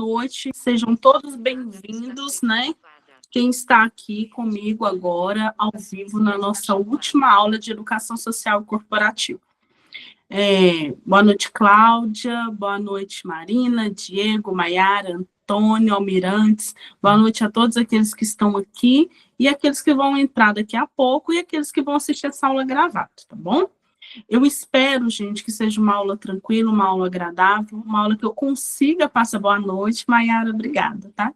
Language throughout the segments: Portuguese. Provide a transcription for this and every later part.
noite, sejam todos bem-vindos, né? Quem está aqui comigo agora, ao vivo, na nossa última aula de Educação Social Corporativa. Boa noite, Cláudia, boa noite, Marina, Diego, Maiara, Antônio, Almirantes, boa noite a todos aqueles que estão aqui e aqueles que vão entrar daqui a pouco e aqueles que vão assistir essa aula gravada, tá bom? Eu espero, gente, que seja uma aula tranquila, uma aula agradável, uma aula que eu consiga passar. Boa noite, Maiara, obrigada, tá?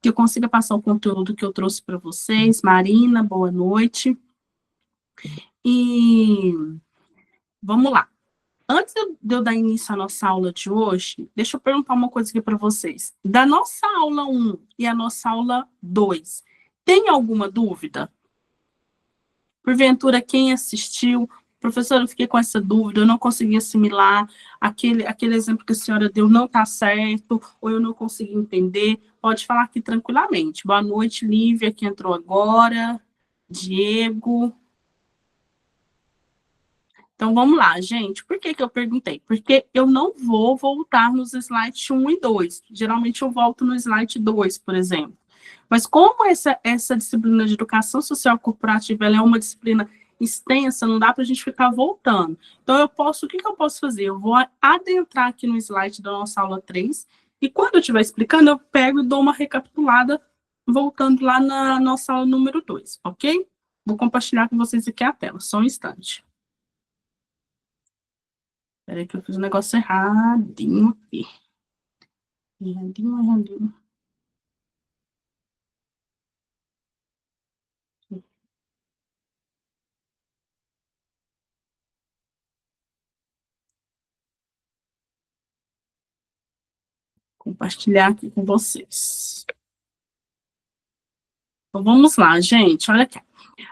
Que eu consiga passar o conteúdo que eu trouxe para vocês. Marina, boa noite. E vamos lá. Antes de eu dar início à nossa aula de hoje, deixa eu perguntar uma coisa aqui para vocês. Da nossa aula 1 e a nossa aula 2, tem alguma dúvida? Porventura, quem assistiu... Professora, eu fiquei com essa dúvida, eu não consegui assimilar, aquele exemplo que a senhora deu não está certo, ou eu não consegui entender, pode falar aqui tranquilamente. Boa noite, Lívia, que entrou agora, Diego. Então, vamos lá, gente. Por que eu perguntei? Porque eu não vou voltar nos slides 1 e 2. Geralmente eu volto no slide 2, por exemplo. Mas como essa disciplina de educação social corporativa ela é uma disciplina extensa, não dá para a gente ficar voltando. Então, o que eu posso fazer? Eu vou adentrar aqui no slide da nossa aula 3, e quando eu estiver explicando, eu pego e dou uma recapitulada, voltando lá na nossa aula número 2, ok? Vou compartilhar com vocês aqui a tela, só um instante. Espera aí que eu fiz um negócio erradinho aqui. Erradinho. Compartilhar aqui com vocês. Então, vamos lá, gente, olha aqui.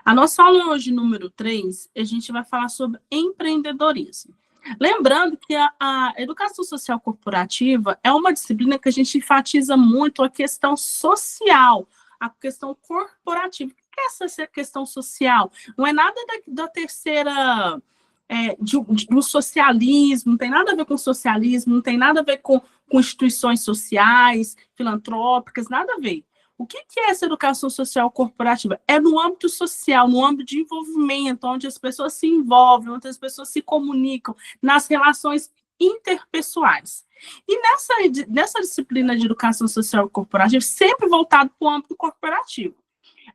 A nossa aula hoje, número 3, a gente vai falar sobre empreendedorismo. Lembrando que a educação social corporativa é uma disciplina que a gente enfatiza muito a questão social, a questão corporativa. O que é essa questão social? Não é nada da terceira... do socialismo, não tem nada a ver com socialismo, não tem nada a ver com instituições sociais, filantrópicas, nada a ver. O que é essa educação social corporativa? É no âmbito social, no âmbito de envolvimento, onde as pessoas se envolvem, onde as pessoas se comunicam, nas relações interpessoais. E nessa disciplina de educação social corporativa, sempre voltado para o âmbito corporativo.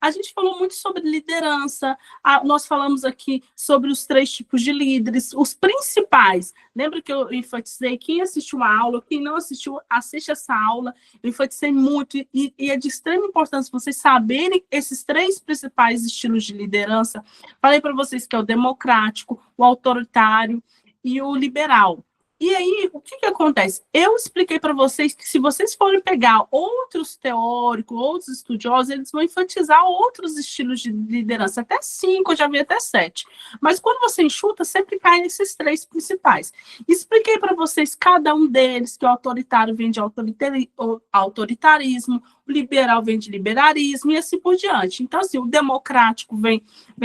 A gente falou muito sobre liderança, nós falamos aqui sobre os 3 tipos de líderes, os principais. Lembra que eu enfatizei, quem assistiu a aula, quem não assistiu, assiste essa aula, eu enfatizei muito, e é de extrema importância vocês saberem esses 3 principais estilos de liderança. Falei para vocês que é o democrático, o autoritário e o liberal. E aí, o que acontece? Eu expliquei para vocês que se vocês forem pegar outros teóricos, outros estudiosos, eles vão enfatizar outros estilos de liderança, até 5, eu já vi até 7. Mas quando você enxuta, sempre cai nesses 3 principais. Expliquei para vocês cada um deles, que o autoritário vem de autoritarismo, o liberal vem de liberalismo e assim por diante. Então, assim, o democrático vem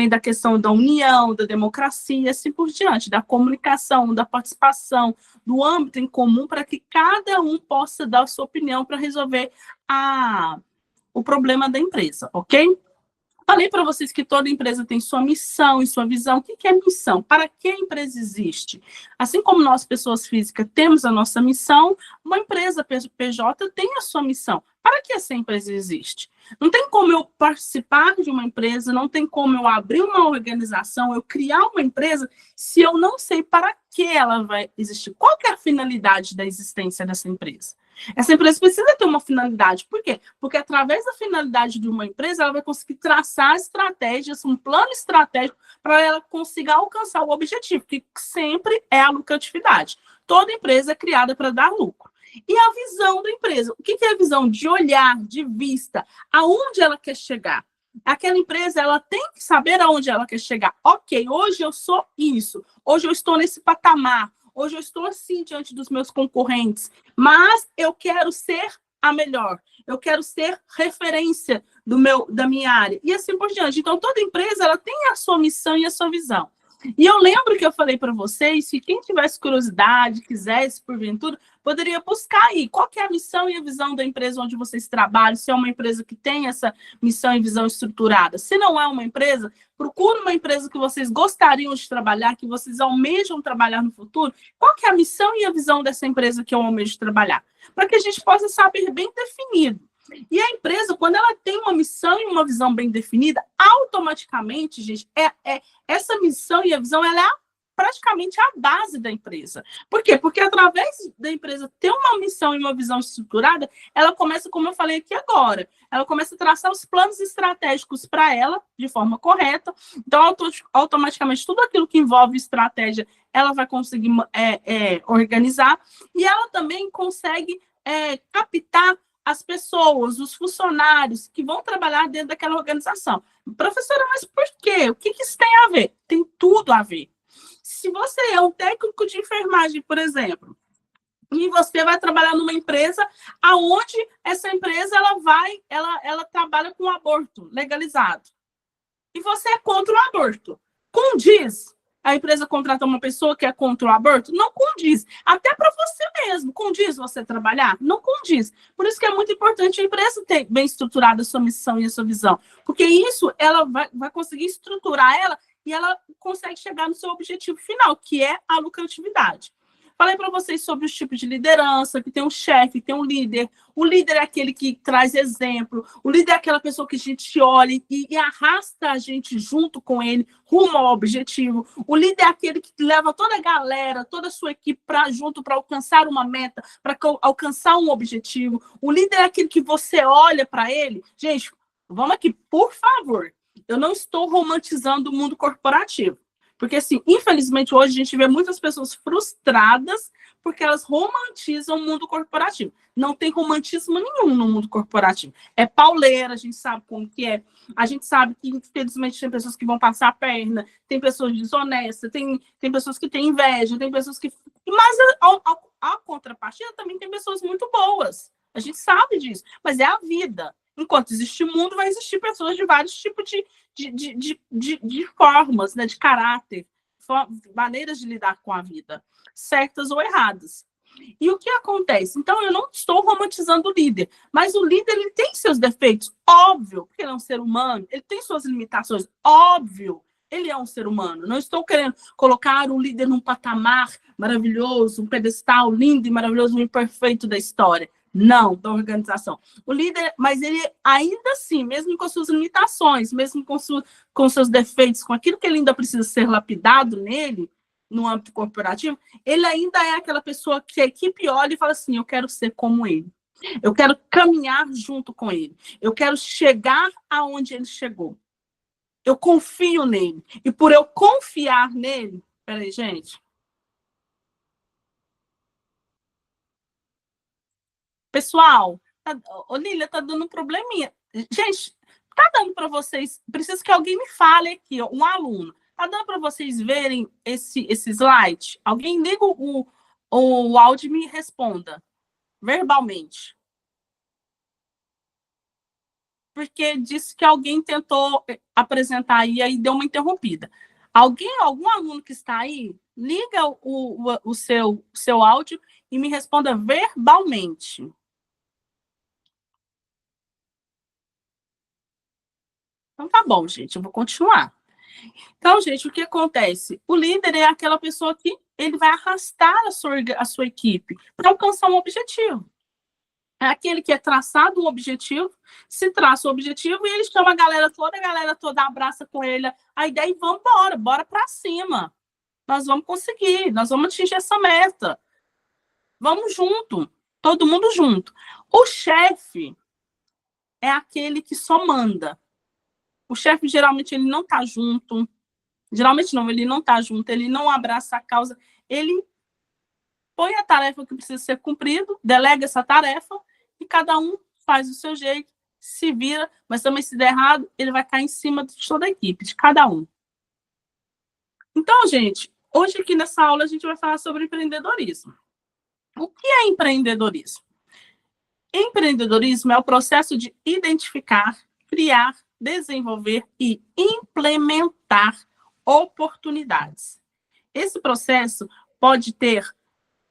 da questão da união, da democracia e assim por diante, da comunicação, da participação, do âmbito em comum, para que cada um possa dar a sua opinião para resolver o problema da empresa, ok? Falei para vocês que toda empresa tem sua missão e sua visão. O que é missão? Para que a empresa existe? Assim como nós, pessoas físicas, temos a nossa missão, uma empresa PJ tem a sua missão. Para que essa empresa existe? Não tem como eu participar de uma empresa, não tem como eu abrir uma organização, eu criar uma empresa, se eu não sei para que ela vai existir. Qual que é a finalidade da existência dessa empresa? Essa empresa precisa ter uma finalidade. Por quê? Porque através da finalidade de uma empresa, ela vai conseguir traçar estratégias, um plano estratégico para ela conseguir alcançar o objetivo, que sempre é a lucratividade. Toda empresa é criada para dar lucro. E a visão da empresa? O que é a visão? De olhar, de vista, aonde ela quer chegar. Aquela empresa, ela tem que saber aonde ela quer chegar. Ok, hoje eu sou isso, hoje eu estou nesse patamar, hoje eu estou assim diante dos meus concorrentes, mas eu quero ser a melhor, eu quero ser referência da minha área, e assim por diante. Então, toda empresa ela tem a sua missão e a sua visão. E eu lembro que eu falei para vocês que quem tivesse curiosidade, quisesse, porventura, poderia buscar aí qual que é a missão e a visão da empresa onde vocês trabalham, se é uma empresa que tem essa missão e visão estruturada. Se não é uma empresa, procure uma empresa que vocês gostariam de trabalhar, que vocês almejam trabalhar no futuro. Qual que é a missão e a visão dessa empresa que eu almejo trabalhar? Para que a gente possa saber bem definido. E a empresa, quando ela tem uma missão e uma visão bem definida, automaticamente, gente, essa missão e a visão, ela é praticamente a base da empresa. Por quê? Porque através da empresa ter uma missão e uma visão estruturada, ela começa, como eu falei aqui agora, ela começa a traçar os planos estratégicos para ela, de forma correta. Então, automaticamente, tudo aquilo que envolve estratégia, ela vai conseguir organizar, e ela também consegue captar as pessoas, os funcionários que vão trabalhar dentro daquela organização. Professora, mas por quê? O que isso tem a ver? Tem tudo a ver. Se você é um técnico de enfermagem, por exemplo, e você vai trabalhar numa empresa aonde essa empresa ela trabalha com aborto legalizado, e você é contra o aborto, condiz a empresa contratar uma pessoa que é contra o aborto? Não condiz. Até para você mesmo, condiz você trabalhar? Não condiz. Por isso que é muito importante a empresa ter bem estruturada a sua missão e a sua visão, porque isso ela vai conseguir estruturar ela e ela consegue chegar no seu objetivo final, que é a lucratividade. Falei para vocês sobre os tipos de liderança, que tem um chefe, tem um líder. O líder é aquele que traz exemplo. O líder é aquela pessoa que a gente olha e arrasta a gente junto com ele, rumo ao objetivo. O líder é aquele que leva toda a galera, toda a sua equipe junto para alcançar uma meta, para alcançar um objetivo. O líder é aquele que você olha para ele. Gente, vamos aqui, por favor. Eu não estou romantizando o mundo corporativo. Porque, assim, infelizmente, hoje a gente vê muitas pessoas frustradas porque elas romantizam o mundo corporativo. Não tem romantismo nenhum no mundo corporativo. É pauleira, a gente sabe como que é. A gente sabe que, infelizmente, tem pessoas que vão passar a perna, tem pessoas desonestas, tem pessoas que têm inveja, tem pessoas que... Mas, a contrapartida, também tem pessoas muito boas. A gente sabe disso. Mas é a vida. Enquanto existe mundo, vai existir pessoas de vários tipos de formas, né, de caráter, maneiras de lidar com a vida, certas ou erradas. E o que acontece? Então, eu não estou romantizando o líder, mas o líder ele tem seus defeitos, óbvio, porque ele é um ser humano, ele tem suas limitações, óbvio, ele é um ser humano. Não estou querendo colocar o líder num patamar maravilhoso, um pedestal lindo e maravilhoso, um imperfeito da história. Não, da organização. O líder, mas ele ainda assim, mesmo com suas limitações, mesmo com seus defeitos, com aquilo que ele ainda precisa ser lapidado nele, no âmbito corporativo, ele ainda é aquela pessoa que a equipe olha e fala assim, eu quero ser como ele. Eu quero caminhar junto com ele. Eu quero chegar aonde ele chegou. Eu confio nele. E por eu confiar nele... Peraí, gente. Pessoal, Lília, tá dando um probleminha. Gente, tá dando para vocês... Preciso que alguém me fale aqui, ó, um aluno. Tá dando para vocês verem esse slide? Alguém liga o áudio e me responda verbalmente. Porque disse que alguém tentou apresentar e aí deu uma interrompida. Algum aluno que está aí, liga o seu áudio e me responda verbalmente. Então tá bom, gente, eu vou continuar. Então, gente, o que acontece? O líder é aquela pessoa que ele vai arrastar a sua equipe para alcançar um objetivo. É aquele que é traçado um objetivo, se traça o objetivo e ele chama a galera toda abraça com ele a ideia e vamos embora, bora para cima. Nós vamos conseguir, nós vamos atingir essa meta. Vamos junto, todo mundo junto. O chefe é aquele que só manda. O chefe, geralmente, ele não está junto. Geralmente não, ele não está junto, ele não abraça a causa. Ele põe a tarefa que precisa ser cumprida, delega essa tarefa e cada um faz o seu jeito, se vira, mas também se der errado, ele vai cair em cima de toda a equipe, de cada um. Então, gente, hoje aqui nessa aula a gente vai falar sobre empreendedorismo. O que é empreendedorismo? Empreendedorismo é o processo de identificar, criar, desenvolver e implementar oportunidades. Esse processo pode ter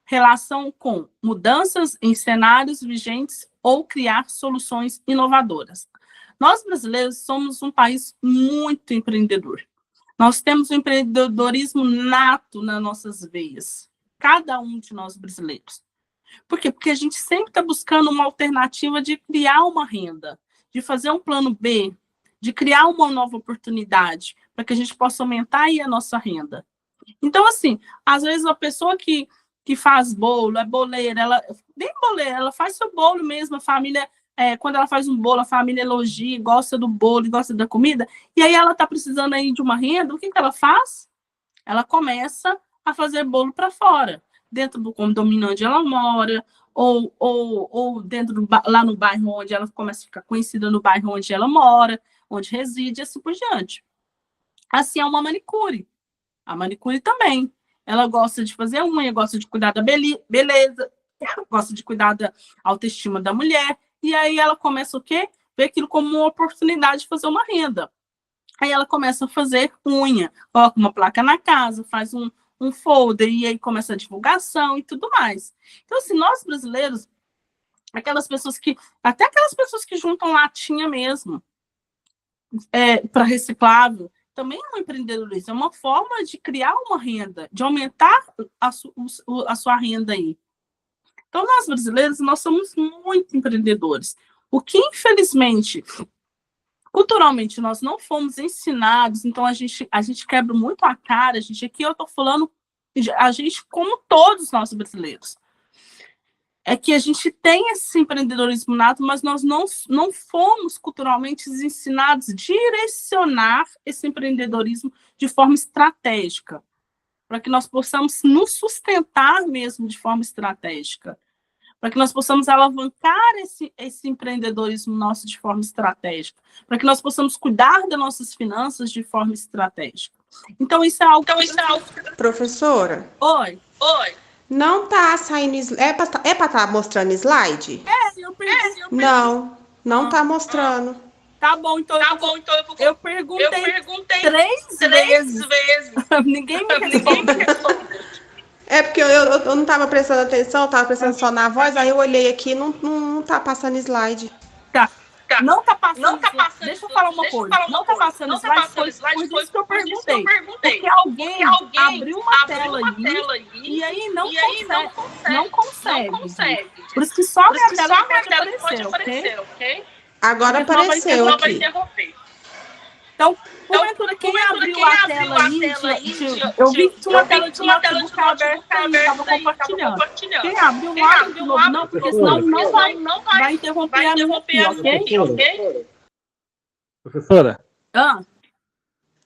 relação com mudanças em cenários vigentes ou criar soluções inovadoras. Nós, brasileiros, somos um país muito empreendedor. Nós temos um empreendedorismo nato nas nossas veias. Cada um de nós brasileiros. Por quê? Porque a gente sempre está buscando uma alternativa de criar uma renda, de fazer um plano B, de criar uma nova oportunidade, para que a gente possa aumentar aí a nossa renda. Então, assim, às vezes a pessoa que faz bolo, é boleira, ela nem boleira, ela faz seu bolo mesmo, a família, quando ela faz um bolo, a família elogia, gosta do bolo, gosta da comida, e aí ela está precisando aí de uma renda, o que ela faz? Ela começa a fazer bolo para fora, dentro do condomínio onde ela mora, ou dentro lá no bairro onde ela começa a ficar conhecida no bairro onde ela mora, onde reside, e assim por diante. Assim é uma manicure. A manicure também. Ela gosta de fazer unha, gosta de cuidar da beleza, gosta de cuidar da autoestima da mulher, e aí ela começa o quê? Ver aquilo como uma oportunidade de fazer uma renda. Aí ela começa a fazer unha, coloca uma placa na casa, faz um folder, e aí começa a divulgação e tudo mais. Então, assim, nós brasileiros, até aquelas pessoas que juntam latinha mesmo, para reciclável, também é um empreendedorismo, é uma forma de criar uma renda, de aumentar a sua renda aí. Então, nós brasileiros, nós somos muito empreendedores. O que, infelizmente, culturalmente, nós não fomos ensinados, então a gente quebra muito a cara, aqui eu estou falando, a gente como todos nós brasileiros, é que a gente tem esse empreendedorismo nato, mas nós não fomos culturalmente ensinados a direcionar esse empreendedorismo de forma estratégica, para que nós possamos nos sustentar mesmo de forma estratégica, para que nós possamos alavancar esse empreendedorismo nosso de forma estratégica, para que nós possamos cuidar das nossas finanças de forma estratégica. Então, isso é algo... Professora? Oi. Não tá saindo... É pra estar mostrando slide? Eu perdi. Não tá mostrando. Tá bom, então eu perguntei 3 vezes. Ninguém me respondeu. É porque eu não tava prestando atenção, eu tava prestando só na voz, aí eu olhei aqui e não tá passando slide. Tá. Não tá passando. Deixa eu falar uma coisa. Não tá passando slide, foi por isso que eu perguntei. Porque alguém abriu uma tela aí e aí não consegue. Por isso que só a minha tela pode aparecer, ok? Agora apareceu aqui. Então, porventura, quem abriu a tela aí, eu vi que tinha uma tela de notebook aberta aí, estava compartilhando. Quem abriu, não abre de novo, não, porque senão não vai interromper a minha aqui, ok? Professora? Ah.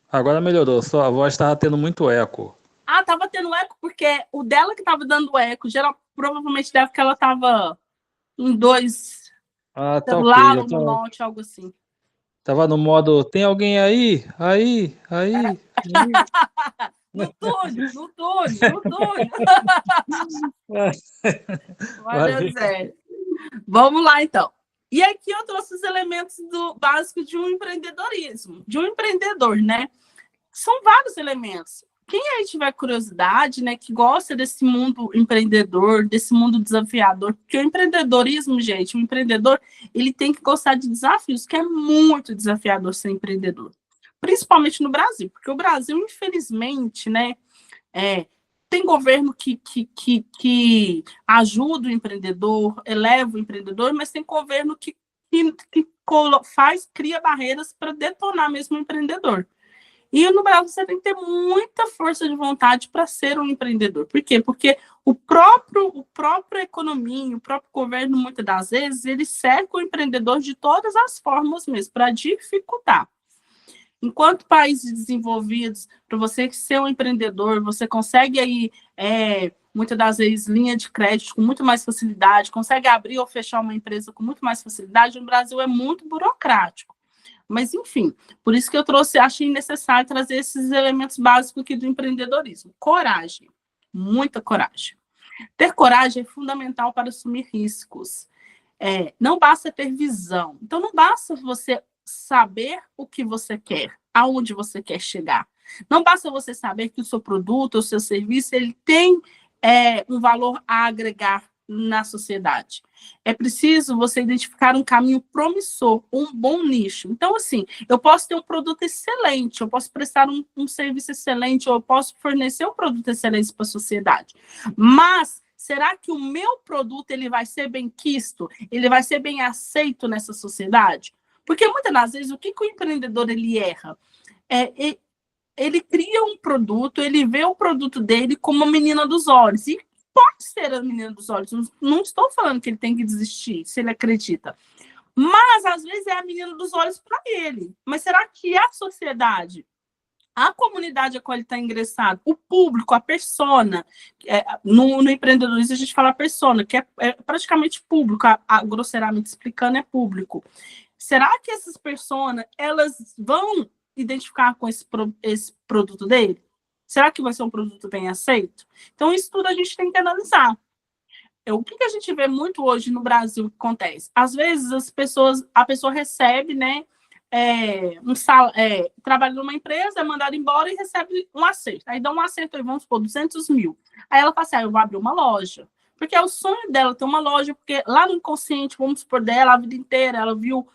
Agora melhorou, sua voz estava tendo muito eco. Ah, estava tendo eco, porque o dela que estava dando eco, provavelmente deve que ela estava em 2 celular ou no note, algo assim. Tava no modo, tem alguém aí? Aí. No túnel. Mas é. Vamos lá, então. E aqui eu trouxe os elementos básicos de um empreendedorismo, de um empreendedor, né? São vários elementos. Quem aí tiver curiosidade, né, que gosta desse mundo empreendedor, desse mundo desafiador, porque o empreendedorismo, gente, o empreendedor, ele tem que gostar de desafios, que é muito desafiador ser empreendedor, principalmente no Brasil, porque o Brasil, infelizmente, né, tem governo que ajuda o empreendedor, eleva o empreendedor, mas tem governo que cria barreiras para detonar mesmo o empreendedor. E no Brasil você tem que ter muita força de vontade para ser um empreendedor. Por quê? Porque o próprio economia, o próprio governo, muitas das vezes, ele cerca o empreendedor de todas as formas mesmo, para dificultar. Enquanto países desenvolvidos, para você ser um empreendedor, você consegue aí, muitas das vezes, linha de crédito com muito mais facilidade, consegue abrir ou fechar uma empresa com muito mais facilidade. No Brasil é muito burocrático. Mas, enfim, por isso que eu achei necessário trazer esses elementos básicos aqui do empreendedorismo. Coragem, muita coragem. Ter coragem é fundamental para assumir riscos. Não basta ter visão. Então, não basta você saber o que você quer, aonde você quer chegar. Não basta você saber que o seu produto, o seu serviço, ele tem um valor a agregar na sociedade. É preciso você identificar um caminho promissor, um bom nicho. Então, assim, eu posso ter um produto excelente, eu posso prestar um serviço excelente, ou eu posso fornecer um produto excelente para a sociedade. Mas será que o meu produto ele vai ser bem quisto? Ele vai ser bem aceito nessa sociedade? Porque muitas das vezes, o que o empreendedor ele erra? Ele cria um produto, ele vê o produto dele como a menina dos olhos. E pode ser a menina dos olhos. Não estou falando que ele tem que desistir, se ele acredita. Mas, às vezes, é a menina dos olhos para ele. Mas será que a sociedade, a comunidade a qual ele está ingressado, o público, a persona, no empreendedorismo a gente fala persona, que é praticamente público, grosseiramente explicando, é público. Será que essas personas, elas vão identificar com esse produto dele? Será que vai ser um produto bem aceito? Então, isso tudo a gente tem que analisar. O que a gente vê muito hoje no Brasil que acontece? Às vezes, a pessoa recebe, né, trabalha numa empresa, é mandada embora e recebe um acerto. Aí dá um acerto, aí, vamos supor, 200 mil. Aí ela fala assim, eu vou abrir uma loja. Porque é o sonho dela ter uma loja, porque lá no inconsciente, vamos supor, dela, a vida inteira, ela viu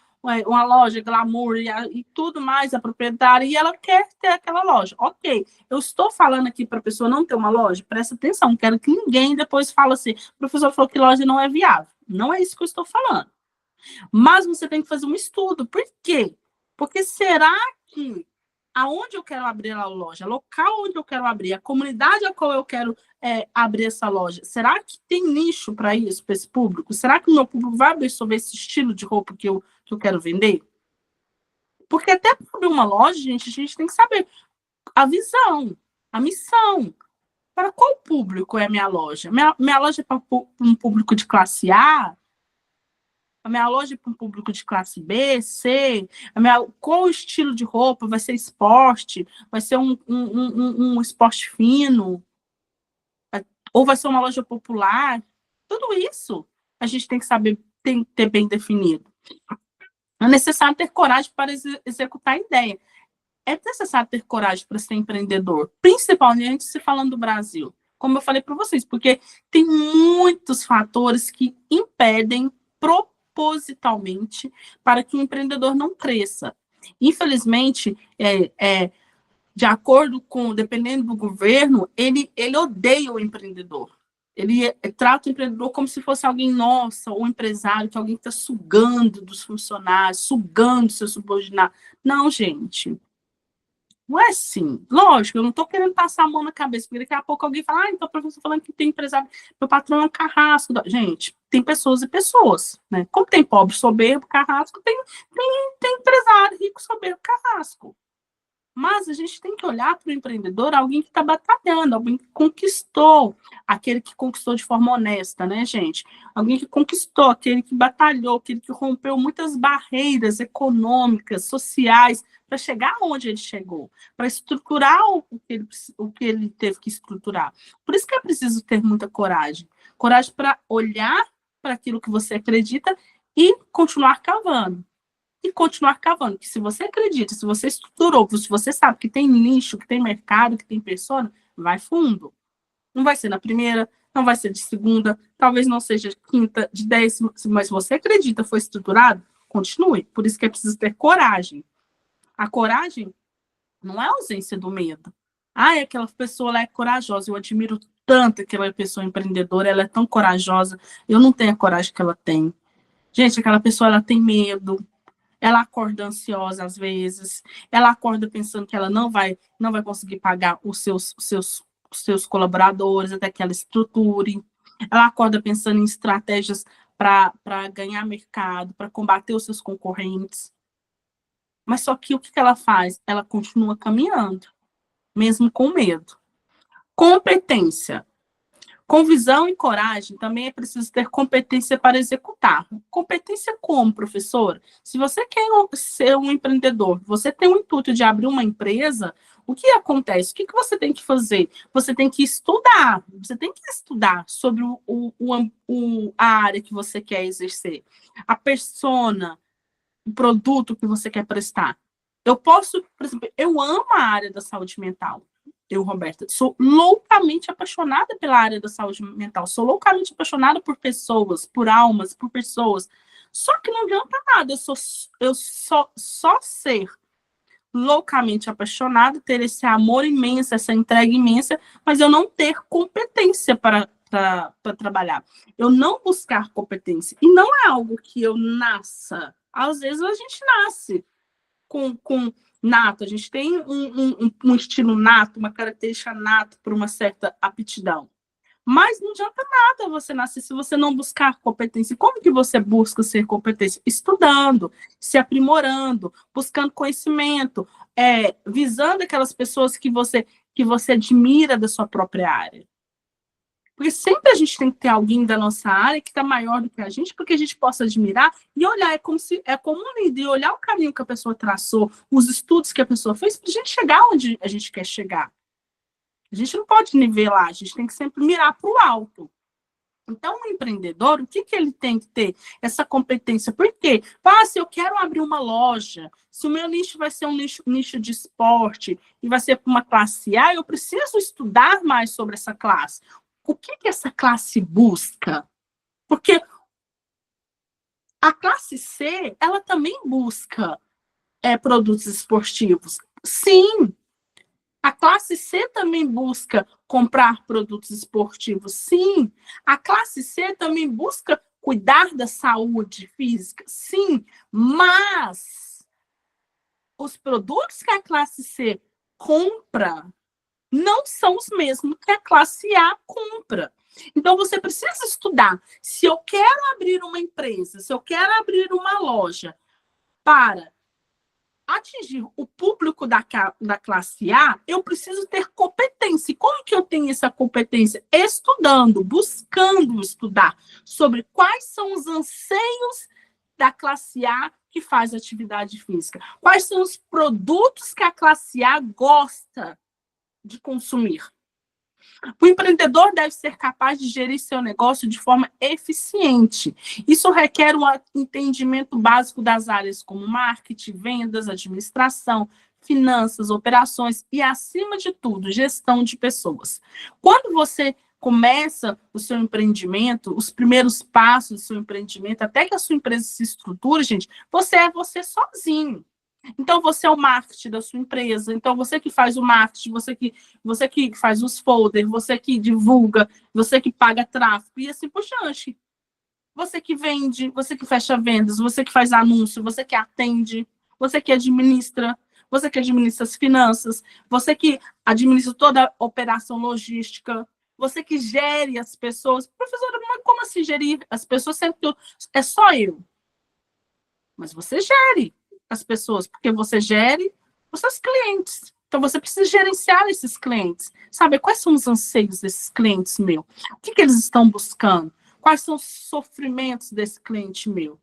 uma loja, glamour e tudo mais, a proprietária, e ela quer ter aquela loja. Ok, eu estou falando aqui para a pessoa não ter uma loja, presta atenção, quero que ninguém depois fale assim, o professor falou que loja não é viável. Não é isso que eu estou falando. Mas você tem que fazer um estudo. Por quê? Porque será que aonde eu quero abrir a loja, local onde eu quero abrir, a comunidade a qual eu quero abrir essa loja, será que tem nicho para isso, para esse público? Será que o meu público vai absorver esse estilo de roupa que eu quero vender? Porque até para abrir uma loja, a gente tem que saber a visão, a missão. Para qual público é a minha loja? Minha loja é para um público de classe A? A minha loja é para um público de classe B, C? Qual o estilo de roupa? Vai ser esporte? Vai ser um esporte fino? Ou vai ser uma loja popular? Tudo isso a gente tem que saber, tem que ter bem definido. É necessário ter coragem para executar a ideia. É necessário ter coragem para ser empreendedor, principalmente se falando do Brasil, como eu falei para vocês, porque tem muitos fatores que impedem propositalmente para que o empreendedor não cresça. Infelizmente, de acordo com, dependendo do governo, ele odeia o empreendedor. Ele trata o empreendedor como se fosse alguém, nossa, ou um empresário, que alguém está sugando dos funcionários, sugando seus subordinados. Não, gente. Não é assim. Lógico, eu não estou querendo passar a mão na cabeça, porque daqui a pouco alguém fala, então o professor falando que tem empresário, meu patrão é um carrasco. Gente, tem pessoas e pessoas, né? Como tem pobre, soberbo, carrasco, tem empresário rico, soberbo, carrasco. Mas a gente tem que olhar para o empreendedor, alguém que está batalhando, alguém que conquistou, aquele que conquistou de forma honesta, né, gente? Alguém que conquistou, aquele que batalhou, aquele que rompeu muitas barreiras econômicas, sociais, para chegar onde ele chegou, para estruturar o que ele teve que estruturar. Por isso que é preciso ter muita coragem. Coragem para olhar para aquilo que você acredita e continuar cavando. E continuar cavando, que se você acredita, se você estruturou, se você sabe que tem nicho, que tem mercado, que tem persona, vai fundo. Não vai ser na primeira, não vai ser de segunda, talvez não seja de quinta, de 10, mas se você acredita, foi estruturado, continue. Por isso que é preciso ter coragem. A coragem não é a ausência do medo. Aquela pessoa ela é corajosa, eu admiro tanto aquela pessoa empreendedora, ela é tão corajosa, eu não tenho a coragem que ela tem. Gente, aquela pessoa ela tem medo, ela acorda ansiosa às vezes, ela acorda pensando que ela não vai conseguir pagar os seus colaboradores até que ela estruture, ela acorda pensando em estratégias para ganhar mercado, para combater os seus concorrentes. Mas só que o que ela faz? Ela continua caminhando, mesmo com medo. Competência. Com visão e coragem, também é preciso ter competência para executar. Competência como, professor? Se você quer ser um empreendedor, você tem o intuito de abrir uma empresa, o que acontece? O que você tem que fazer? Você tem que estudar. Você tem que estudar sobre a área que você quer exercer. A persona, o produto que você quer prestar. Eu posso, por exemplo, eu amo a área da saúde mental. eu, Roberta, sou loucamente apaixonada pela área da saúde mental, sou loucamente apaixonada por pessoas, por almas, por pessoas. Só que não adianta nada, eu só ser loucamente apaixonada, ter esse amor imenso, essa entrega imensa, mas eu não ter competência para trabalhar. Eu não buscar competência. E não é algo que eu nasça. Às vezes a gente nasce com nato, a gente tem um estilo nato, uma característica nato por uma certa aptidão. Mas não adianta nada você nascer se você não buscar competência. Como que você busca ser competente? Estudando, se aprimorando, buscando conhecimento, visando aquelas pessoas que você admira da sua própria área. Porque sempre a gente tem que ter alguém da nossa área que está maior do que a gente, porque a gente possa admirar e olhar, é como um líder, e olhar o caminho que a pessoa traçou, os estudos que a pessoa fez, para a gente chegar onde a gente quer chegar. A gente não pode nivelar, a gente tem que sempre mirar para o alto. Então, o empreendedor, o que ele tem que ter? Essa competência. Por quê? Se eu quero abrir uma loja, se o meu nicho vai ser um nicho de esporte e vai ser para uma classe A, eu preciso estudar mais sobre essa classe. O que essa classe busca? Porque a classe C, ela também busca produtos esportivos. Sim. A classe C também busca comprar produtos esportivos. Sim. A classe C também busca cuidar da saúde física. Sim. Mas os produtos que a classe C compra não são os mesmos que a classe A compra. Então, você precisa estudar. Se eu quero abrir uma empresa, se eu quero abrir uma loja para atingir o público da classe A, eu preciso ter competência. E como que eu tenho essa competência? Estudando, buscando estudar sobre quais são os anseios da classe A que faz atividade física. Quais são os produtos que a classe A gosta de consumir. O empreendedor deve ser capaz de gerir seu negócio de forma eficiente. Isso requer um entendimento básico das áreas como marketing, vendas, administração, finanças, operações e, acima de tudo, gestão de pessoas. Quando você começa o seu empreendimento, os primeiros passos do seu empreendimento, até que a sua empresa se estruture, gente, você é você sozinho. Então, você é o marketing da sua empresa. Então, você que faz o marketing, você que faz os folders, você que divulga, você que paga tráfego e assim por diante. Você que vende, você que fecha vendas, você que faz anúncio, você que atende, você que administra as finanças, você que administra toda a operação logística, você que gere as pessoas. Professora, mas como assim gerir as pessoas? É só eu. Mas você gere as pessoas, porque você gere os seus clientes. Então, você precisa gerenciar esses clientes. Saber quais são os anseios desses clientes meus. O que eles estão buscando? Quais são os sofrimentos desse cliente meu?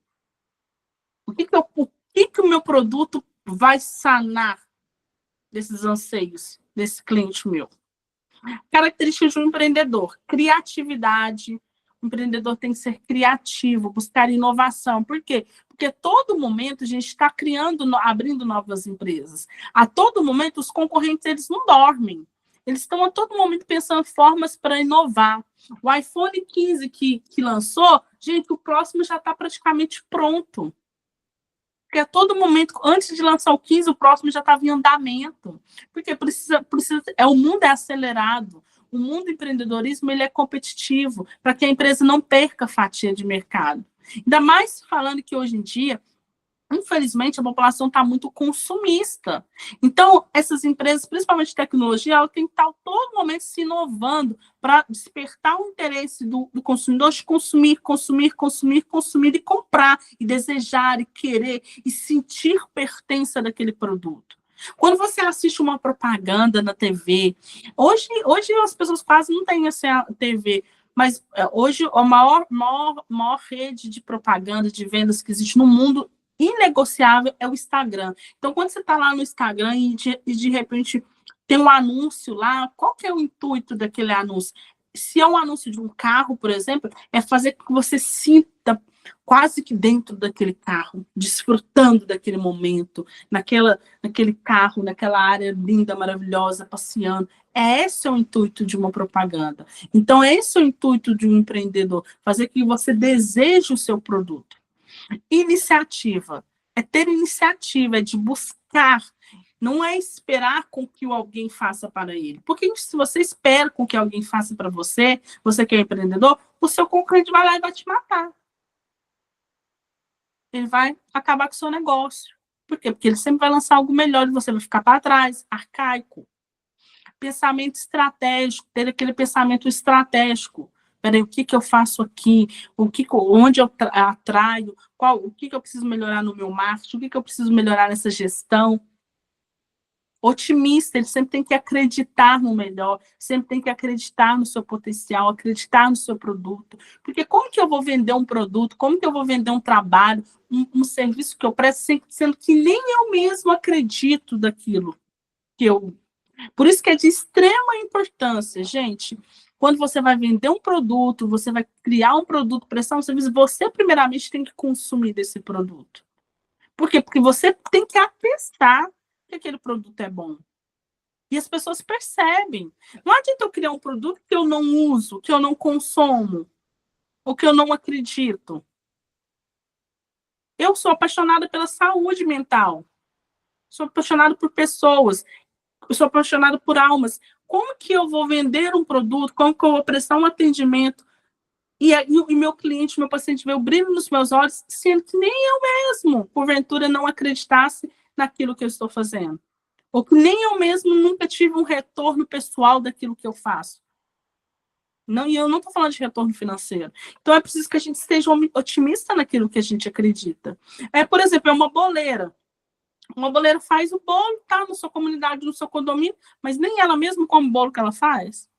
O que o meu produto vai sanar desses anseios desse cliente meu? Características de um empreendedor. Criatividade. O empreendedor tem que ser criativo, buscar inovação. Por quê? Porque a todo momento a gente está abrindo novas empresas. A todo momento os concorrentes eles não dormem. Eles estão a todo momento pensando formas para inovar. O iPhone 15 que lançou, gente, o próximo já está praticamente pronto. Porque a todo momento, antes de lançar o 15, o próximo já estava em andamento. Porque o mundo é acelerado. O mundo do empreendedorismo ele é competitivo para que a empresa não perca fatia de mercado. Ainda mais falando que hoje em dia, infelizmente, a população está muito consumista. Então, essas empresas, principalmente de tecnologia, elas têm que estar a todo momento se inovando para despertar o interesse do consumidor de consumir e comprar, e desejar, e querer, e sentir pertença daquele produto. Quando você assiste uma propaganda na TV, hoje as pessoas quase não têm essa TV, mas hoje a maior rede de propaganda, de vendas que existe no mundo, inegociável, é o Instagram. Então, quando você está lá no Instagram e de repente tem um anúncio lá, qual que é o intuito daquele anúncio? Se é um anúncio de um carro, por exemplo, é fazer com que você sinta quase que dentro daquele carro, desfrutando daquele momento, naquele carro, naquela área linda, maravilhosa, passeando. Esse é o intuito de uma propaganda. Então, esse é o intuito de um empreendedor, fazer com que você deseje o seu produto. Iniciativa. É ter iniciativa, é de buscar. Não é esperar com que alguém faça para ele. Porque se você espera com que alguém faça para você, você que é empreendedor, o seu concorrente vai lá e vai te matar. Ele vai acabar com o seu negócio. Por quê? Porque ele sempre vai lançar algo melhor e você vai ficar para trás, arcaico. Pensamento estratégico, ter aquele pensamento estratégico. Peraí, o que eu faço aqui? Onde eu atraio? O que eu preciso melhorar no meu marketing? O que eu preciso melhorar nessa gestão? Otimista, ele sempre tem que acreditar no melhor, sempre tem que acreditar no seu potencial, acreditar no seu produto. Porque como que eu vou vender um produto, como que eu vou vender um trabalho, um serviço que eu presto, sendo que nem eu mesmo acredito daquilo que eu... Por isso que é de extrema importância, gente, quando você vai vender um produto, você vai criar um produto, prestar um serviço, você primeiramente tem que consumir desse produto. Por quê? Porque você tem que atestar que aquele produto é bom. E as pessoas percebem. Não adianta eu criar um produto que eu não uso, que eu não consumo, ou que eu não acredito. Eu sou apaixonada pela saúde mental. Sou apaixonada por pessoas. Eu sou apaixonada por almas. Como que eu vou vender um produto? Como que eu vou prestar um atendimento? E meu cliente, meu paciente vê o brilho nos meus olhos, sendo que nem eu mesmo, porventura, não acreditasse naquilo que eu estou fazendo. Ou que nem eu mesmo nunca tive um retorno pessoal daquilo que eu faço. Não, e eu não estou falando de retorno financeiro. Então, é preciso que a gente esteja otimista naquilo que a gente acredita. Por exemplo, é uma boleira. Uma boleira faz o bolo, tá na sua comunidade, no seu condomínio, mas nem ela mesma come o bolo que ela faz.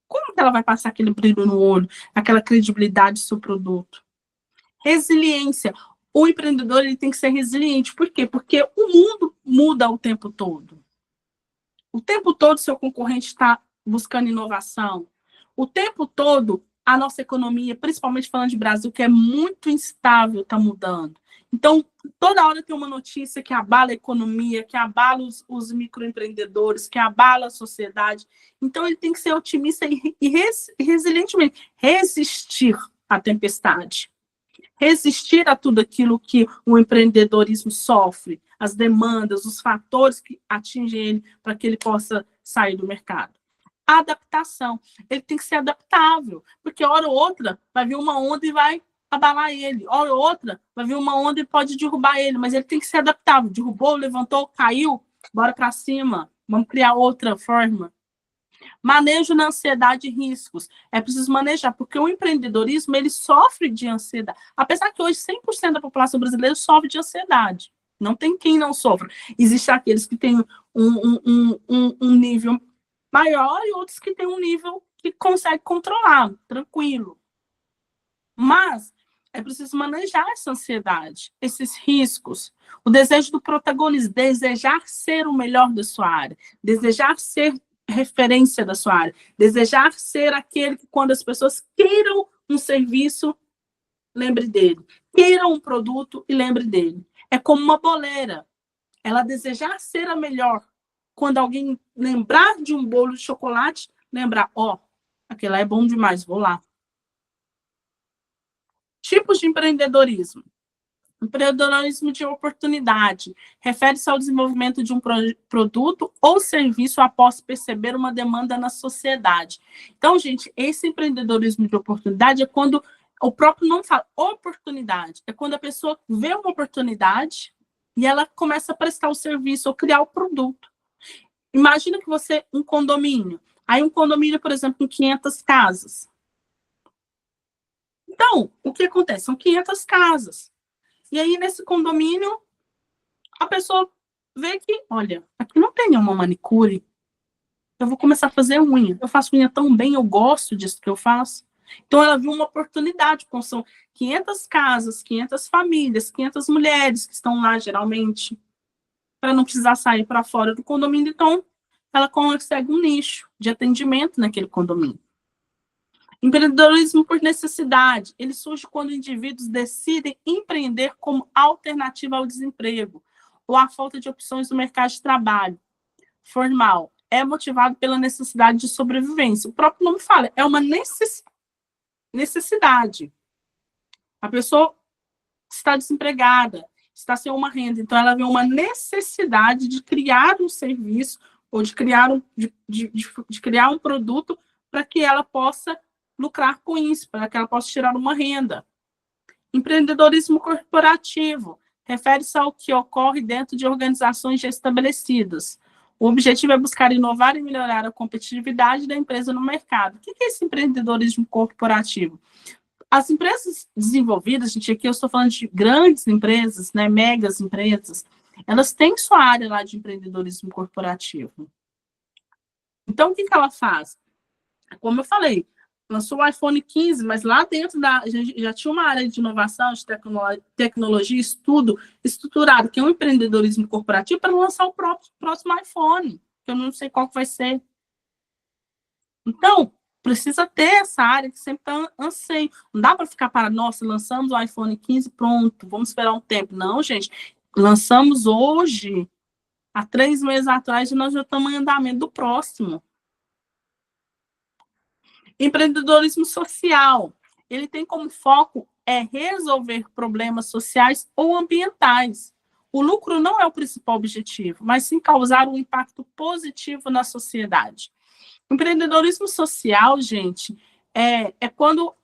Como que ela vai passar aquele brilho no olho, aquela credibilidade do seu produto? Resiliência. O empreendedor ele tem que ser resiliente. Por quê? Porque o mundo muda o tempo todo. O tempo todo seu concorrente está buscando inovação. O tempo todo a nossa economia, principalmente falando de Brasil, que é muito instável, está mudando. Então, toda hora tem uma notícia que abala a economia, que abala os microempreendedores, que abala a sociedade. Então, ele tem que ser otimista e resilientemente resistir à tempestade. Resistir a tudo aquilo que o empreendedorismo sofre, as demandas, os fatores que atingem ele para que ele possa sair do mercado. A adaptação. Ele tem que ser adaptável, porque hora ou outra vai vir uma onda e vai abalar ele. Hora ou outra vai vir uma onda e pode derrubar ele, mas ele tem que ser adaptável. Derrubou, levantou, caiu, bora para cima. Vamos criar outra forma. Manejo na ansiedade e riscos. É preciso manejar, porque o empreendedorismo, ele sofre de ansiedade. Apesar que hoje 100% da população brasileira sofre de ansiedade. Não tem quem não sofra. Existem aqueles que têm um nível maior e outros que têm um nível que consegue controlar, tranquilo. Mas é preciso manejar essa ansiedade, esses riscos. O desejo do protagonismo, desejar ser o melhor da sua área, desejar ser referência da sua área, desejar ser aquele que quando as pessoas queiram um serviço, lembre dele. Queiram um produto e lembre dele. É como uma boleira. Ela desejar ser a melhor. Quando alguém lembrar de um bolo de chocolate, lembrar, aquele lá é bom demais, vou lá. Tipos de empreendedorismo. Empreendedorismo de oportunidade. Refere-se ao desenvolvimento de um produto ou serviço após perceber uma demanda na sociedade. Então, gente, esse empreendedorismo de oportunidade é quando o próprio nome fala oportunidade. É quando a pessoa vê uma oportunidade e ela começa a prestar o serviço ou criar o produto. Imagina que você, um condomínio. Aí um condomínio, por exemplo, com 500 casas. Então, o que acontece? São 500 casas. E aí, nesse condomínio, a pessoa vê que, olha, aqui não tem nenhuma manicure. Eu vou começar a fazer unha. Eu faço unha tão bem, eu gosto disso que eu faço. Então, ela viu uma oportunidade, porque são 500 casas, 500 famílias, 500 mulheres que estão lá, geralmente, para não precisar sair para fora do condomínio. Então, ela consegue um nicho de atendimento naquele condomínio. Empreendedorismo por necessidade. Ele surge quando indivíduos decidem empreender como alternativa ao desemprego ou à falta de opções no mercado de trabalho formal. É motivado pela necessidade de sobrevivência. O próprio nome fala, é uma necessidade. A pessoa está desempregada, está sem uma renda, então ela vê uma necessidade de criar um serviço ou de criar de criar um produto para que ela possa lucrar com isso, para que ela possa tirar uma renda. Empreendedorismo corporativo refere-se ao que ocorre dentro de organizações já estabelecidas. O objetivo é buscar inovar e melhorar a competitividade da empresa no mercado. O que é esse empreendedorismo corporativo? As empresas desenvolvidas, gente, aqui eu estou falando de grandes empresas, né, megas empresas, elas têm sua área lá de empreendedorismo corporativo. Então, o que ela faz? Como eu falei, lançou o iPhone 15, mas lá dentro já tinha uma área de inovação, de tecnologia, estudo estruturado, que é um empreendedorismo corporativo para lançar o próximo iPhone, que eu não sei qual que vai ser. Então, precisa ter essa área que sempre está anseio. Não dá para ficar parado, nossa, lançamos o iPhone 15, pronto, vamos esperar um tempo. Não, gente, lançamos hoje, há 3 meses atrás, e nós já estamos em andamento do próximo. Empreendedorismo social. Ele tem como foco resolver problemas sociais ou ambientais. O lucro não é o principal objetivo, mas sim causar um impacto positivo na sociedade. Empreendedorismo social, gente, é quando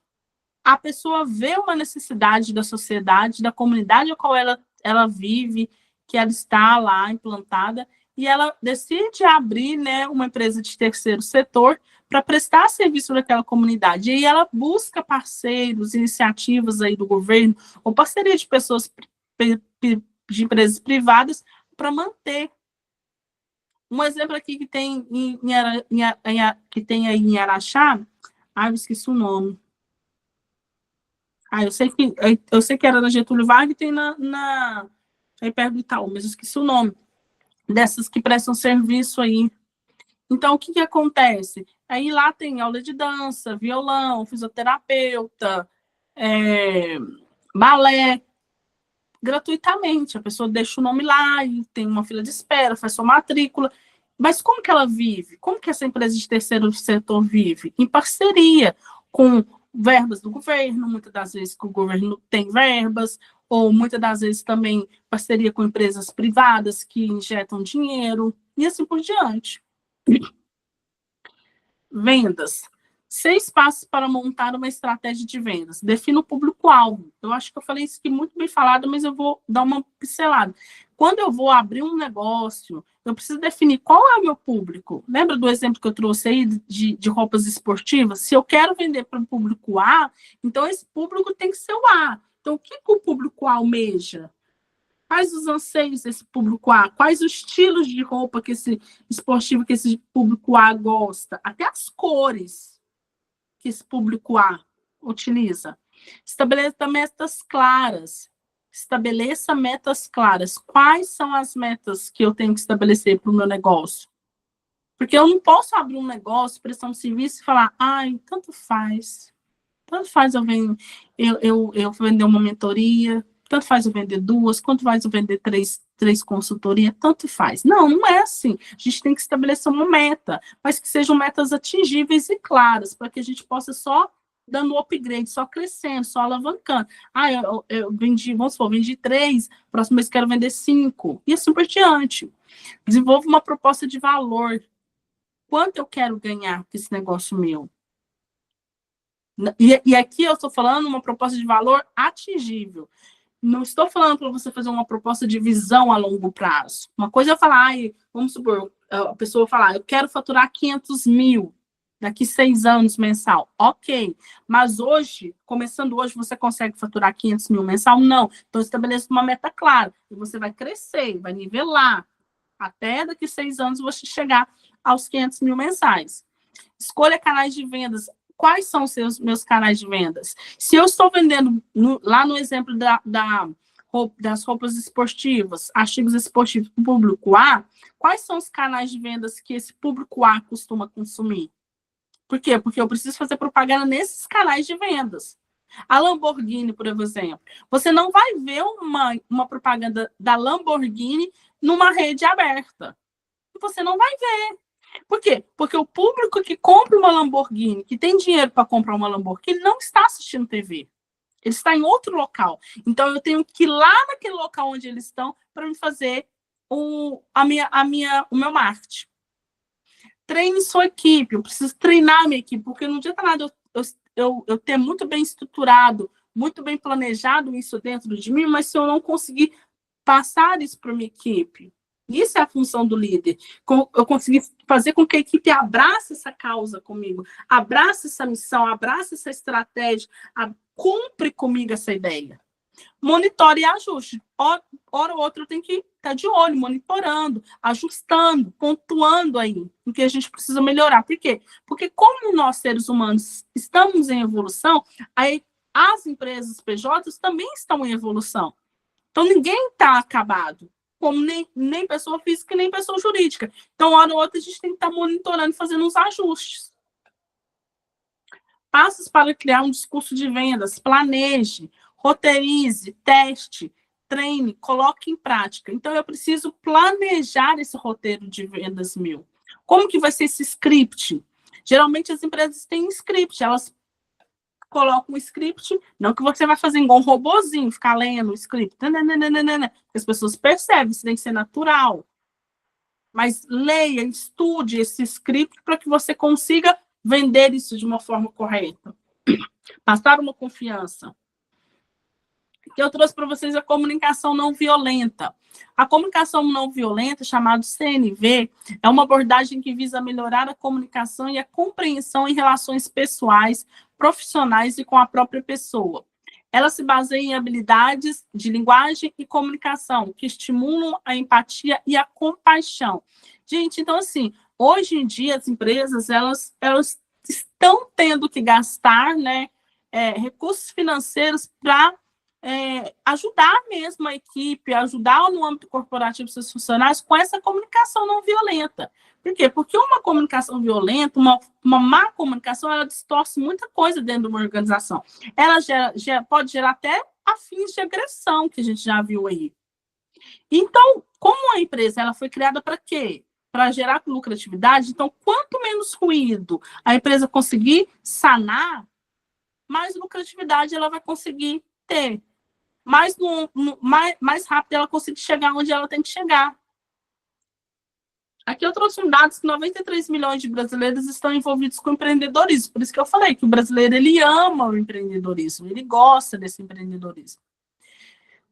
a pessoa vê uma necessidade da sociedade, da comunidade a qual ela vive, que ela está lá implantada, e ela decide abrir, né, uma empresa de terceiro setor para prestar serviço naquela comunidade. E aí ela busca parceiros, iniciativas aí do governo, ou parceria de pessoas, de empresas privadas, para manter. Um exemplo aqui que tem que tem aí em Araxá, eu esqueci o nome. Eu sei que era na Getúlio Vargas e tem aí perto do Itaú, mas eu esqueci o nome dessas que prestam serviço aí. Então, o que acontece? Aí lá tem aula de dança, violão, fisioterapeuta, balé, gratuitamente. A pessoa deixa o nome lá e tem uma fila de espera, faz sua matrícula. Mas como que ela vive? Como que essa empresa de terceiro setor vive? Em parceria com verbas do governo, muitas das vezes que o governo tem verbas, ou muitas das vezes também parceria com empresas privadas que injetam dinheiro, e assim por diante. Vendas. 6 passos para montar uma estratégia de vendas. Defina o público-alvo. Eu acho que eu falei isso aqui muito bem falado, mas eu vou dar uma pincelada. Quando eu vou abrir um negócio, eu preciso definir qual é o meu público. Lembra do exemplo que eu trouxe aí de roupas esportivas? Se eu quero vender para o público A, então esse público tem que ser o A. Então, o que o público A almeja? Quais os anseios desse público A? Quais os estilos de roupa que esse esportivo, que esse público A gosta? Até as cores que esse público A utiliza. Estabeleça metas claras. Estabeleça metas claras. Quais são as metas que eu tenho que estabelecer para o meu negócio? Porque eu não posso abrir um negócio, prestar um serviço e falar, tanto faz. Tanto faz eu vender uma mentoria, tanto faz eu vender 2, quanto faz eu vender 3 consultorias, tanto faz. Não, não é assim. A gente tem que estabelecer uma meta, mas que sejam metas atingíveis e claras, para que a gente possa só dando upgrade, só crescendo, só alavancando. Eu vendi, vamos supor, vendi 3, próximo mês quero vender 5, e assim por diante. Desenvolva uma proposta de valor. Quanto eu quero ganhar com esse negócio meu? E aqui eu estou falando uma proposta de valor atingível. Não estou falando para você fazer uma proposta de visão a longo prazo. Uma coisa é falar, vamos supor, a pessoa falar, eu quero faturar 500 mil daqui 6 anos mensal. Ok, mas hoje, começando hoje, você consegue faturar 500 mil mensal? Não. Então, estabeleça uma meta clara. E você vai crescer, vai nivelar. Até daqui 6 anos você chegar aos 500 mil mensais. Escolha canais de vendas. Quais são os meus canais de vendas? Se eu estou vendendo, lá no exemplo das roupas esportivas, artigos esportivos para o público A, quais são os canais de vendas que esse público A costuma consumir? Por quê? Porque eu preciso fazer propaganda nesses canais de vendas. A Lamborghini, por exemplo. Você não vai ver uma propaganda da Lamborghini numa rede aberta. Você não vai ver. Por quê? Porque o público que compra uma Lamborghini, que tem dinheiro para comprar uma Lamborghini, não está assistindo TV. Ele está em outro local. Então, eu tenho que ir lá naquele local onde eles estão para me fazer o meu marketing. Treine sua equipe. Eu preciso treinar a minha equipe, porque não adianta nada eu ter muito bem estruturado, muito bem planejado isso dentro de mim, mas se eu não conseguir passar isso para a minha equipe. Isso é a função do líder. Eu consegui fazer com que a equipe abrace essa causa comigo, abrace essa missão, abrace essa estratégia, cumpre comigo essa ideia. Monitore e ajuste. Hora ou outra eu tenho que estar de olho, monitorando, ajustando, pontuando aí o que a gente precisa melhorar. Por quê? Porque como nós, seres humanos, estamos em evolução, aí as empresas PJs também estão em evolução. Então, ninguém está acabado, como nem pessoa física nem pessoa jurídica. Então, hora ou outra, a gente tem que estar monitorando e fazendo uns ajustes. Passos para criar um discurso de vendas. Planeje, roteirize, teste, treine, coloque em prática. Então, eu preciso planejar esse roteiro de vendas meu. Como que vai ser esse script? Geralmente, as empresas têm script, elas colocam um script, não que você vai fazer igual um robozinho, ficar lendo o script, as pessoas percebem, isso tem que ser natural. Mas leia, estude esse script para que você consiga vender isso de uma forma correta. Passar uma confiança. Que eu trouxe para vocês a comunicação não violenta. A comunicação não violenta, chamada CNV, é uma abordagem que visa melhorar a comunicação e a compreensão em relações pessoais, profissionais e com a própria pessoa. Ela se baseia em habilidades de linguagem e comunicação que estimulam a empatia e a compaixão. Gente, então assim, hoje em dia as empresas, elas estão tendo que gastar, né, recursos financeiros para ajudar mesmo a equipe, ajudar no âmbito corporativo seus funcionários com essa comunicação não violenta. Por quê? Porque uma comunicação violenta, uma má comunicação, ela distorce muita coisa dentro de uma organização. Ela pode gerar até fins de agressão, que a gente já viu aí. Então, como a empresa ela foi criada para quê? Para gerar lucratividade. Então, quanto menos ruído a empresa conseguir sanar, mais lucratividade ela vai conseguir ter. Mais rápido ela conseguir chegar onde ela tem que chegar. Aqui eu trouxe um dado que 93 milhões de brasileiros estão envolvidos com empreendedorismo. Por isso que eu falei que o brasileiro ele ama o empreendedorismo, ele gosta desse empreendedorismo.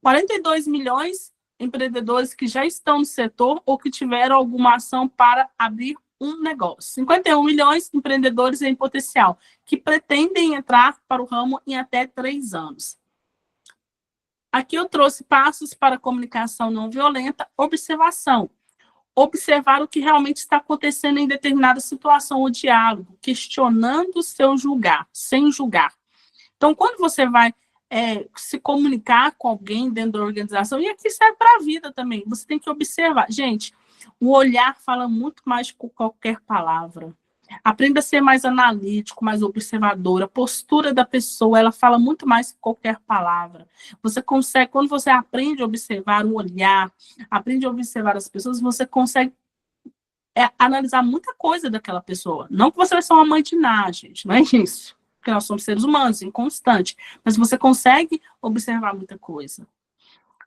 42 milhões de empreendedores que já estão no setor ou que tiveram alguma ação para abrir um negócio. 51 milhões de empreendedores em potencial que pretendem entrar para o ramo em até 3 anos. Aqui eu trouxe passos para a comunicação não violenta, observação. Observar o que realmente está acontecendo em determinada situação ou diálogo, questionando o seu julgar, sem julgar. Então, quando você vai se comunicar com alguém dentro da organização, e aqui serve para a vida também, você tem que observar. Gente, o olhar fala muito mais que qualquer palavra. Aprenda a ser mais analítico, mais observador. A postura da pessoa, ela fala muito mais que qualquer palavra. Você consegue, quando você aprende a observar o olhar, aprende a observar as pessoas, você consegue analisar muita coisa daquela pessoa. Não que você vai ser uma mãe de nada, gente, não é isso. Porque nós somos seres humanos, inconstantes. Mas você consegue observar muita coisa.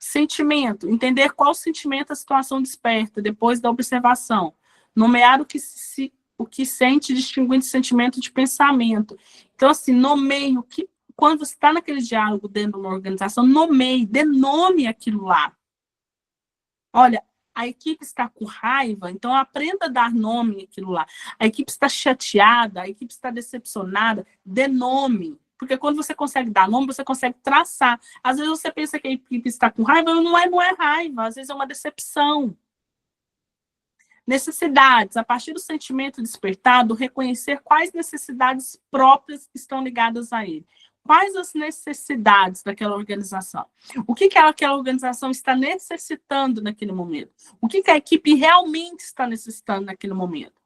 Sentimento, entender qual sentimento a situação desperta depois da observação. Nomear o que sente, distinguindo sentimento de pensamento. Então, assim, nomeie o que... Quando você está naquele diálogo dentro de uma organização, nomeie, denome aquilo lá. Olha, a equipe está com raiva, então aprenda a dar nome àquilo lá. A equipe está chateada, a equipe está decepcionada, dê nome. Porque quando você consegue dar nome, você consegue traçar. Às vezes você pensa que a equipe está com raiva, não é raiva, às vezes é uma decepção. Necessidades, a partir do sentimento despertado, reconhecer quais necessidades próprias estão ligadas a ele. Quais as necessidades daquela organização? O que aquela organização está necessitando naquele momento? O que a equipe realmente está necessitando naquele momento?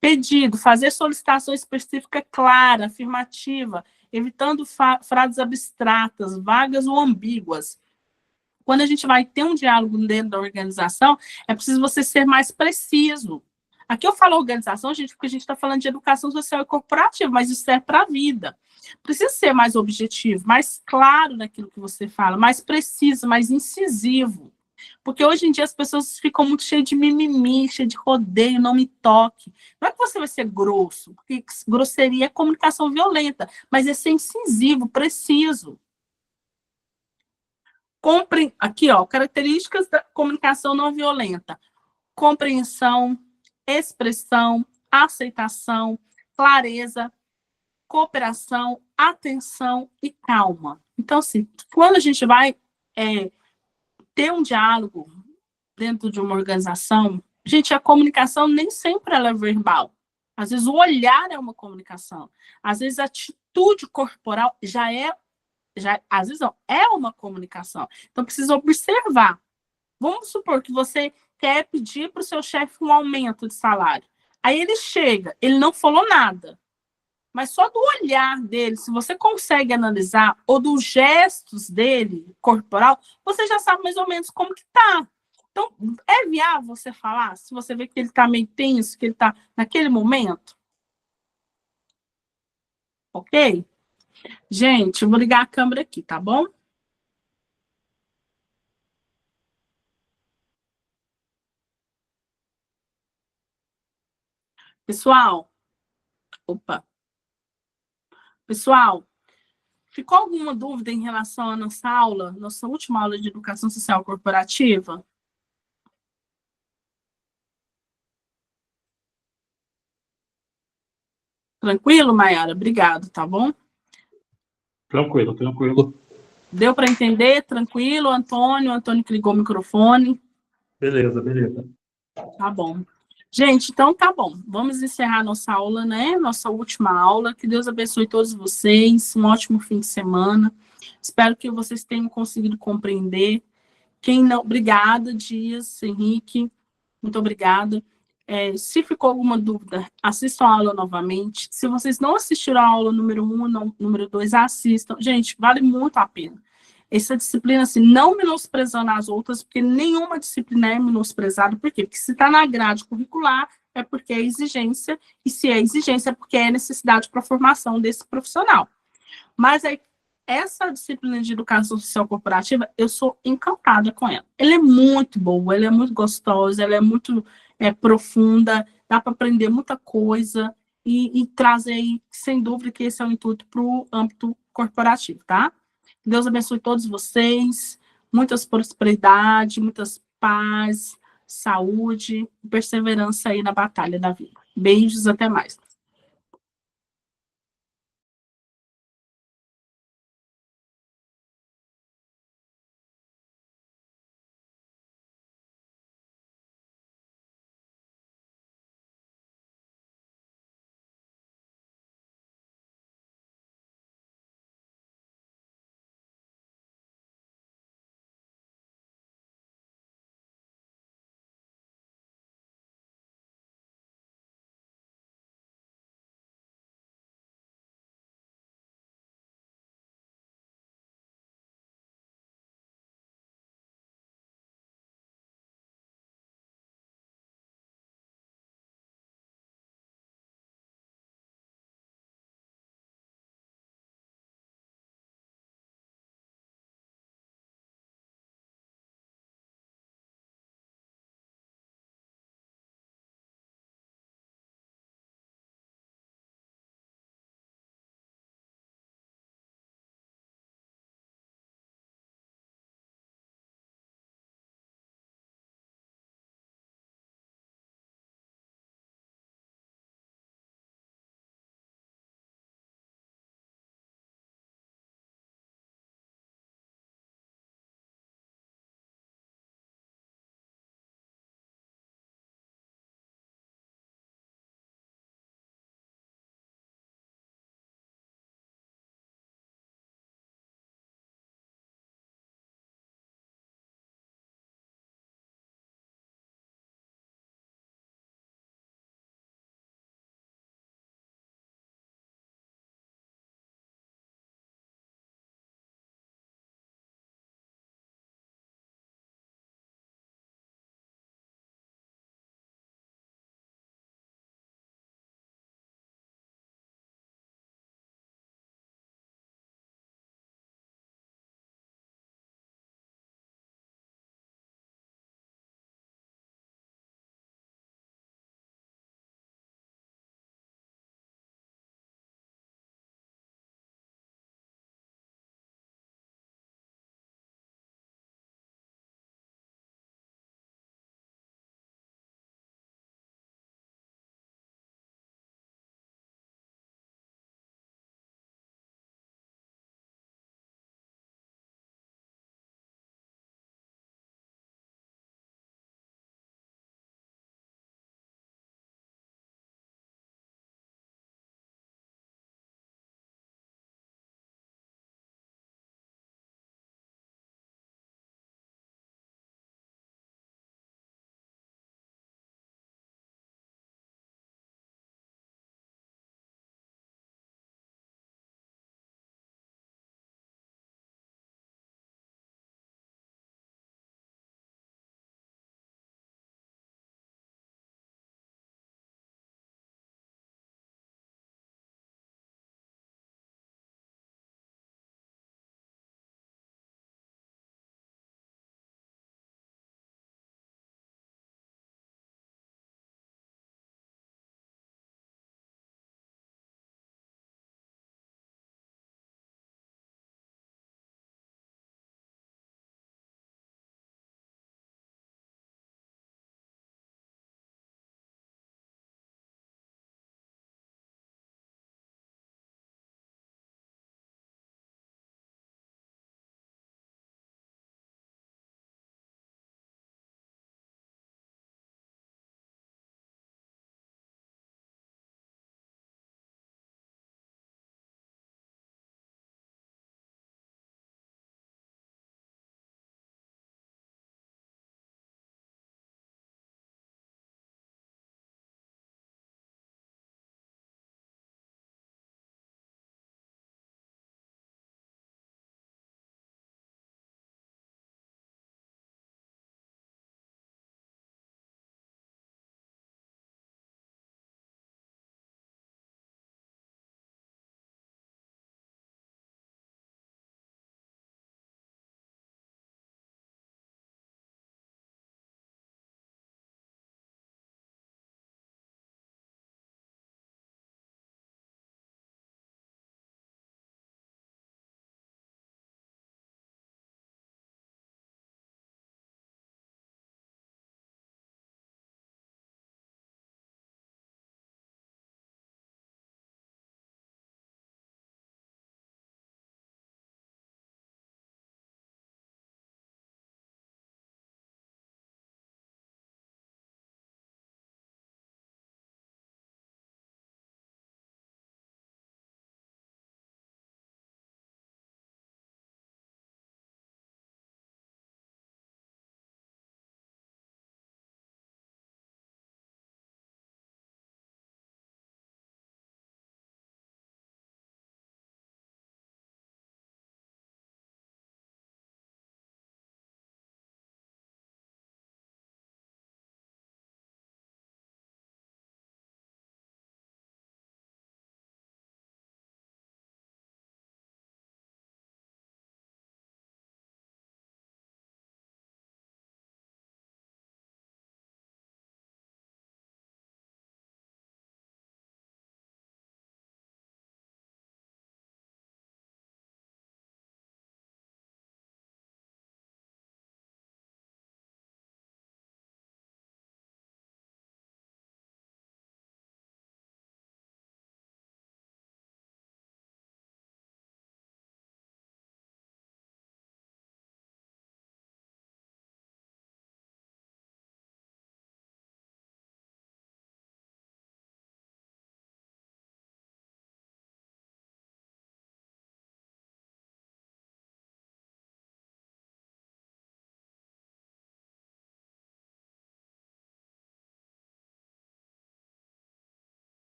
Pedido, fazer solicitação específica clara, afirmativa, evitando frases abstratas, vagas ou ambíguas. Quando a gente vai ter um diálogo dentro da organização, é preciso você ser mais preciso. Aqui eu falo organização, gente, porque a gente está falando de educação social e corporativa, mas isso serve para a vida. Precisa ser mais objetivo, mais claro naquilo que você fala, mais preciso, mais incisivo. Porque hoje em dia as pessoas ficam muito cheias de mimimi, cheias de rodeio, não me toque. Não é que você vai ser grosso, porque grosseria é comunicação violenta, mas é ser incisivo, preciso. Aqui, ó, características da comunicação não violenta. Compreensão, expressão, aceitação, clareza, cooperação, atenção e calma. Então, assim, quando a gente vai ter um diálogo dentro de uma organização, gente, a comunicação nem sempre ela é verbal. Às vezes o olhar é uma comunicação. Às vezes a atitude corporal às vezes não, é uma comunicação. Então, precisa observar. Vamos supor que você quer pedir para o seu chefe um aumento de salário. Aí ele chega, ele não falou nada. Mas só do olhar dele, se você consegue analisar, ou dos gestos dele, corporal, você já sabe mais ou menos como que tá. Então, é viável você falar, se você vê que ele está meio tenso, que ele está naquele momento? Ok? Gente, eu vou ligar a câmera aqui, tá bom? Pessoal, Pessoal, ficou alguma dúvida em relação à nossa aula, nossa última aula de educação social corporativa? Tranquilo, Mayara? Obrigado, tá bom? Tranquilo, tranquilo. Deu para entender? Tranquilo, Antônio? Antônio que ligou o microfone. Beleza, beleza. Tá bom. Gente, então tá bom. Vamos encerrar nossa aula, né? Nossa última aula. Que Deus abençoe todos vocês. Um ótimo fim de semana. Espero que vocês tenham conseguido compreender. Quem não... Obrigada, Dias, Henrique. Muito obrigada. Se ficou alguma dúvida, assistam a aula novamente. Se vocês não assistiram a aula número 1, não, número 2, assistam. Gente, vale muito a pena. Essa disciplina, assim, não menosprezando as outras, porque nenhuma disciplina é menosprezada. Por quê? Porque se está na grade curricular, é porque é exigência, e se é exigência, é porque é necessidade para a formação desse profissional. Mas aí, essa disciplina de educação social corporativa, eu sou encantada com ela. Ela é muito boa, ela é muito gostosa, ela é muito profunda, dá para aprender muita coisa e trazer, sem dúvida, que esse é o intuito para o âmbito corporativo, tá? Deus abençoe todos vocês, muitas prosperidade, muitas paz, saúde e perseverança aí na batalha da vida. Beijos, até mais.